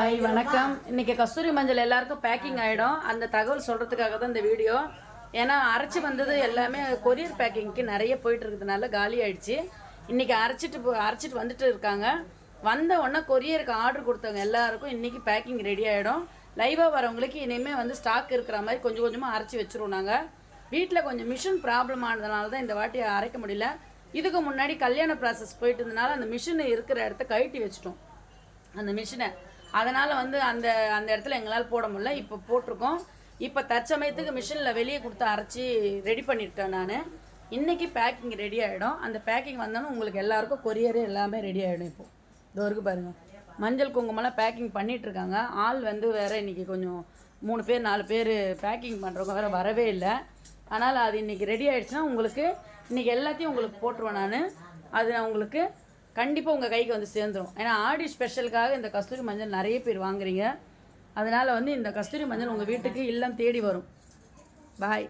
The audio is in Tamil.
ஹாய் வணக்கம். இன்றைக்கி கஸ்தூரி மஞ்சள் எல்லாருக்கும் பேக்கிங் ஆகிடும். அந்த தகவல் சொல்கிறதுக்காக தான் இந்த வீடியோ. ஏன்னா அரைச்சி வந்தது எல்லாமே கொரியர் பேக்கிங்க்கு நிறைய போயிட்டு இருக்கிறதுனால காலி ஆகிடுச்சு. இன்றைக்கி அரைச்சிட்டு வந்துட்டு இருக்காங்க. வந்த உடனே கொரியருக்கு ஆர்டர் கொடுத்தவங்க எல்லாருக்கும் இன்றைக்கி பேக்கிங் ரெடி ஆகிடும். லைவாக வரவங்களுக்கு இனிமேல் வந்து ஸ்டாக் இருக்கிற மாதிரி கொஞ்சம் கொஞ்சமாக அரைச்சி வச்சுருவோம். நாங்கள் வீட்டில் கொஞ்சம் மிஷின் ப்ராப்ளம் ஆனதுனால தான் இந்த வாட்டி அரைக்க முடியல. இதுக்கு முன்னாடி கல்யாண ப்ராசஸ் போயிட்டு இருந்தனால அந்த மிஷின் இருக்கிற இடத்த கழட்டி வச்சுட்டோம், அந்த மிஷினை. அதனால் வந்து அந்த அந்த இடத்துல எங்களால் போட முடியல. இப்போ போட்டிருக்கோம். இப்போ தற்சமயத்துக்கு மிஷினில் வெளியே கொடுத்து அரைச்சி ரெடி பண்ணிட்டேன் நான். இன்றைக்கி பேக்கிங் ரெடி ஆகிடும். அந்த பேக்கிங் வந்தாலும் உங்களுக்கு எல்லாேருக்கும் கொரியரு எல்லாமே ரெடி ஆகிடும். இப்போது இது வரைக்கும் பாருங்கள், மஞ்சள் குங்குமம்லாம் பேக்கிங் பண்ணிகிட்ருக்காங்க. ஆள் வந்து வேறு இன்றைக்கி கொஞ்சம் 3 பேர் 4 பேர் பேக்கிங் பண்ணுறவங்க வேறு வரவே இல்லை. ஆனால் அது இன்றைக்கி ரெடி ஆகிடுச்சுன்னா உங்களுக்கு இன்றைக்கி எல்லாத்தையும் உங்களுக்கு போட்டுருவேன் நான். அது உங்களுக்கு கண்டிப்பாக உங்கள் கைக்கு வந்து சேர்ந்துடும். ஏன்னா ஆடி ஸ்பெஷலுக்காக இந்த கஸ்தூரி மஞ்சள் நிறைய பேர் வாங்குறீங்க. அதனால் வந்து இந்த கஸ்தூரி மஞ்சள் உங்கள் வீட்டுக்கு இல்லம் தேடி வரும். பாய்.